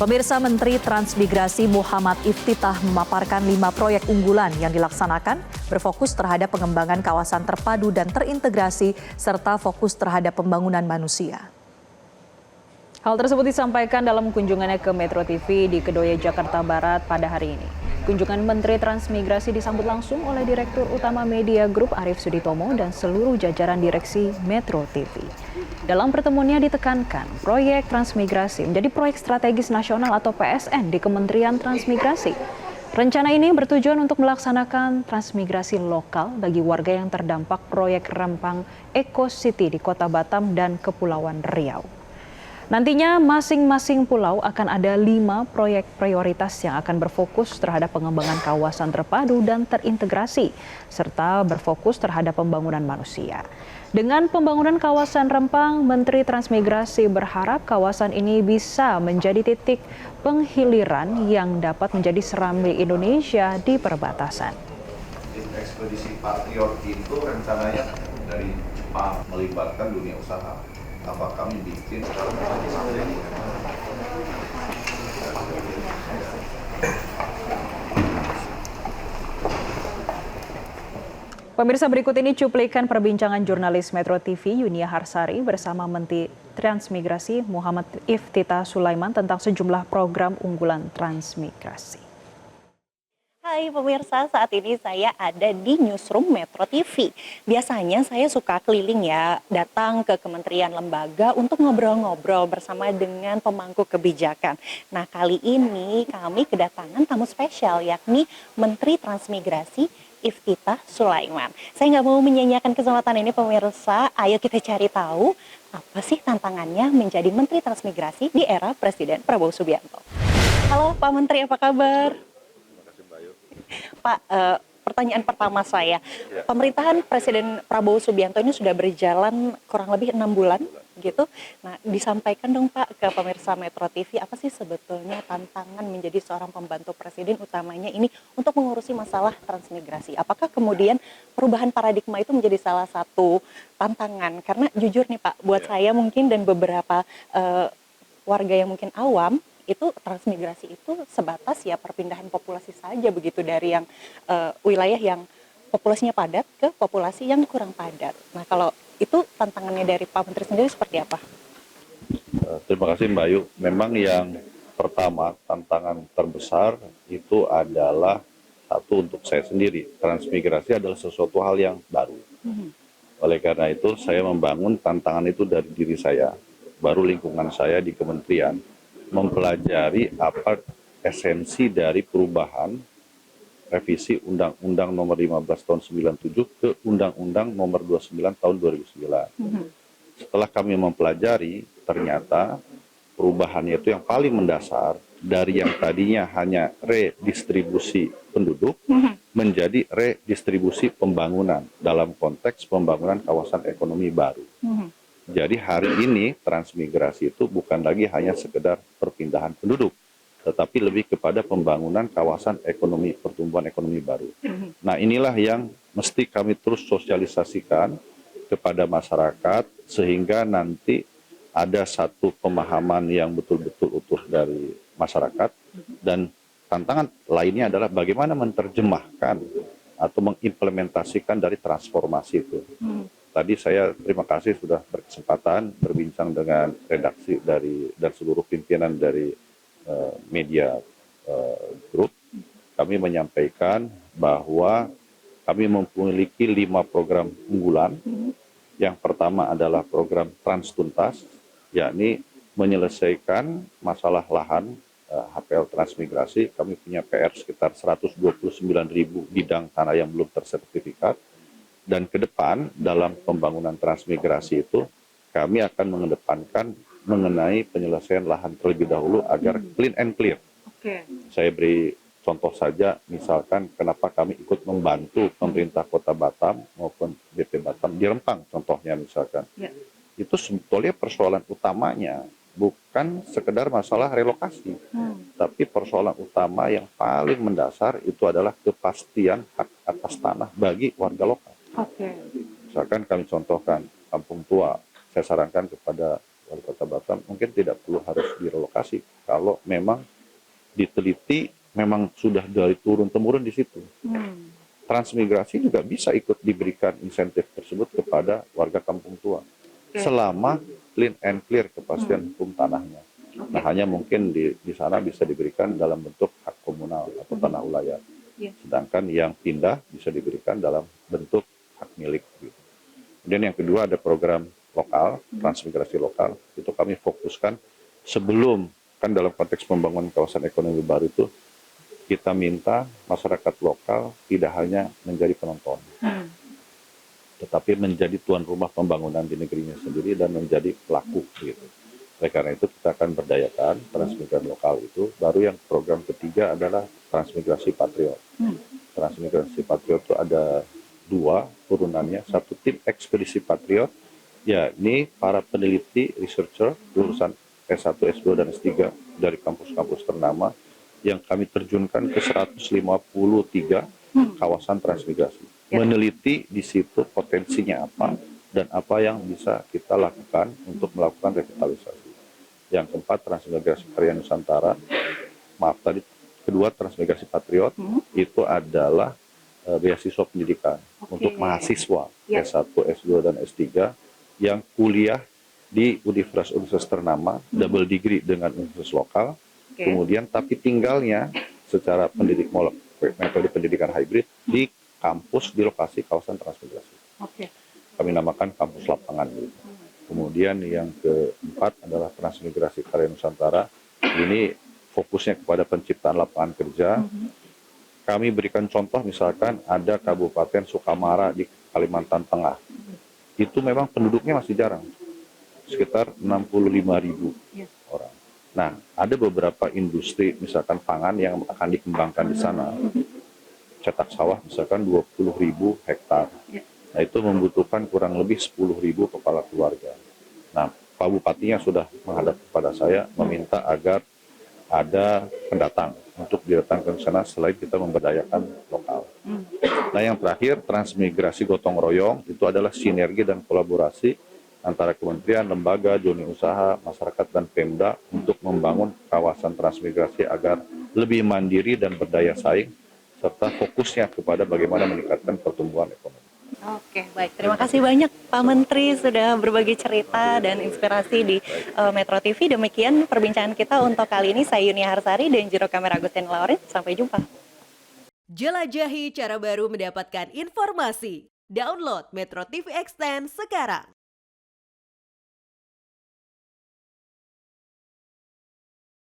Pemirsa, Menteri Transmigrasi Muhammad Iftitah memaparkan 5 proyek unggulan yang dilaksanakan berfokus terhadap pengembangan kawasan terpadu dan terintegrasi serta fokus terhadap pembangunan manusia. Hal tersebut disampaikan dalam kunjungannya ke Metro TV di Kedoya, Jakarta Barat pada hari ini. Kunjungan Menteri Transmigrasi disambut langsung oleh Direktur Utama Media Group Arief Suditomo dan seluruh jajaran direksi Metro TV. Dalam pertemuannya ditekankan, proyek transmigrasi menjadi proyek strategis nasional atau PSN di Kementerian Transmigrasi. Rencana ini bertujuan untuk melaksanakan transmigrasi lokal bagi warga yang terdampak proyek Rempang Eco City di Kota Batam dan Kepulauan Riau. Nantinya masing-masing pulau akan ada 5 proyek prioritas yang akan berfokus terhadap pengembangan kawasan terpadu dan terintegrasi, serta berfokus terhadap pembangunan manusia. Dengan pembangunan kawasan Rempang, Menteri Transmigrasi berharap kawasan ini bisa menjadi titik penghiliran yang dapat menjadi serambi Indonesia di perbatasan. Ekspedisi Patriot itu rencananya dari Jepang melibatkan dunia usaha. Apa kami bikin Pemirsa, berikut ini cuplikan perbincangan jurnalis Metro TV Yunia Harsari bersama Menteri Transmigrasi Muhammad Iftitah Sulaiman tentang sejumlah program unggulan transmigrasi. Hai pemirsa, saat ini saya ada di Newsroom Metro TV. Biasanya saya suka keliling ya, datang ke kementerian lembaga untuk ngobrol-ngobrol bersama dengan pemangku kebijakan. Nah, kali ini kami kedatangan tamu spesial, yakni Menteri Transmigrasi Iftitah Sulaiman. Saya nggak mau menyanyiakan kesempatan ini pemirsa, ayo kita cari tahu apa sih tantangannya menjadi Menteri Transmigrasi di era Presiden Prabowo Subianto. Halo Pak Menteri, apa kabar? Pak, pertanyaan pertama saya, pemerintahan Presiden Prabowo Subianto ini sudah berjalan kurang lebih 6 bulan, gitu. Nah, disampaikan dong Pak ke pemirsa Metro TV, apa sih sebetulnya tantangan menjadi seorang pembantu Presiden, utamanya ini untuk mengurusi masalah transmigrasi. Apakah kemudian perubahan paradigma itu menjadi salah satu tantangan? Karena jujur nih Pak, buat saya mungkin dan beberapa warga yang mungkin awam, itu transmigrasi itu sebatas ya perpindahan populasi saja begitu dari yang wilayah yang populasinya padat ke populasi yang kurang padat. Nah, kalau itu tantangannya dari Pak Menteri sendiri seperti apa? Terima kasih Mbak Yu. Memang yang pertama tantangan terbesar itu adalah satu untuk saya sendiri. Transmigrasi adalah sesuatu hal yang baru. Oleh karena itu saya membangun tantangan itu dari diri saya, baru lingkungan saya di kementerian mempelajari apa esensi dari perubahan revisi Undang-Undang Nomor 15 Tahun 97 ke Undang-Undang Nomor 29 Tahun 2009. Setelah kami mempelajari, ternyata perubahannya itu yang paling mendasar dari yang tadinya hanya redistribusi penduduk menjadi redistribusi pembangunan dalam konteks pembangunan kawasan ekonomi baru. Jadi hari ini transmigrasi itu bukan lagi hanya sekedar perpindahan penduduk, tetapi lebih kepada pembangunan kawasan ekonomi, pertumbuhan ekonomi baru. Nah, inilah yang mesti kami terus sosialisasikan kepada masyarakat sehingga nanti ada satu pemahaman yang betul-betul utuh dari masyarakat, dan tantangan lainnya adalah bagaimana menerjemahkan atau mengimplementasikan dari transformasi itu. Tadi saya terima kasih sudah berkesempatan berbincang dengan redaksi dan seluruh pimpinan dari media group. Kami menyampaikan bahwa kami memiliki 5 program unggulan. Yang pertama adalah program Transtuntas, yakni menyelesaikan masalah lahan HPL transmigrasi. Kami punya PR sekitar 129.000 bidang tanah yang belum tersertifikat. Dan ke depan dalam pembangunan transmigrasi itu kami akan mengedepankan mengenai penyelesaian lahan terlebih dahulu agar clean and clear. Saya beri contoh saja, misalkan kenapa kami ikut membantu pemerintah Kota Batam maupun BP Batam di Rempang contohnya misalkan. Itu sebetulnya persoalan utamanya bukan sekedar masalah relokasi, tapi persoalan utama yang paling mendasar itu adalah kepastian hak atas tanah bagi warga lokal. Misalkan kami contohkan Kampung Tua, saya sarankan kepada Wali Kota Batam mungkin tidak perlu harus direlokasi kalau memang diteliti memang sudah dari turun-temurun di situ. Transmigrasi juga bisa ikut diberikan insentif tersebut kepada warga kampung tua selama clean and clear kepastian hukum tanahnya. Nah, hanya mungkin di sana bisa diberikan dalam bentuk hak komunal atau tanah ulayat. Sedangkan yang pindah bisa diberikan dalam bentuk hak milik. Gitu. Kemudian yang kedua ada program lokal, transmigrasi lokal. Itu kami fokuskan sebelum, kan dalam konteks pembangunan kawasan ekonomi baru itu, kita minta masyarakat lokal tidak hanya menjadi penonton, tetapi menjadi tuan rumah pembangunan di negerinya sendiri dan menjadi pelaku. Gitu. Oleh karena itu kita akan berdayakan transmigrasi lokal itu. Baru yang program ketiga adalah transmigrasi patriot. Transmigrasi patriot itu ada 2 turunannya. Satu tim ekspedisi patriot, ya ini para peneliti, researcher, lulusan S1, S2, dan S3 dari kampus-kampus ternama yang kami terjunkan ke 153 kawasan transmigrasi. Meneliti di situ potensinya apa dan apa yang bisa kita lakukan untuk melakukan revitalisasi. Yang keempat, transmigrasi karya Nusantara. Kedua, transmigrasi patriot itu adalah beasiswa pendidikan untuk mahasiswa S1, S2, dan S3 yang kuliah di universitas ternama, double degree dengan universitas lokal, kemudian tapi tinggalnya secara metode pendidikan hybrid di kampus di lokasi kawasan transmigrasi. Kami namakan kampus lapangan. Gitu. Kemudian yang keempat adalah transmigrasi karya Nusantara. Ini fokusnya kepada penciptaan lapangan kerja. Kami berikan contoh misalkan ada Kabupaten Sukamara di Kalimantan Tengah. Itu memang penduduknya masih jarang, sekitar 65.000 orang. Nah, ada beberapa industri misalkan pangan yang akan dikembangkan di sana. Cetak sawah misalkan 20.000 hektar. Nah, itu membutuhkan kurang lebih 10.000 kepala keluarga. Nah, Pak Bupatinya sudah menghadap kepada saya meminta agar ada pendatang untuk didatangkan ke sana selain kita memberdayakan lokal. Nah, yang terakhir, transmigrasi gotong royong itu adalah sinergi dan kolaborasi antara kementerian, lembaga, dunia usaha, masyarakat, dan Pemda untuk membangun kawasan transmigrasi agar lebih mandiri dan berdaya saing, serta fokusnya kepada bagaimana meningkatkan pertumbuhan ekonomi. Oke, baik. Terima kasih banyak Pak Menteri sudah berbagi cerita dan inspirasi di Metro TV. Demikian perbincangan kita untuk kali ini. Saya Yuni Harsari dan juru kamera Agustin Laurin. Sampai jumpa. Jelajahi cara baru mendapatkan informasi. Download Metro TV Extend sekarang.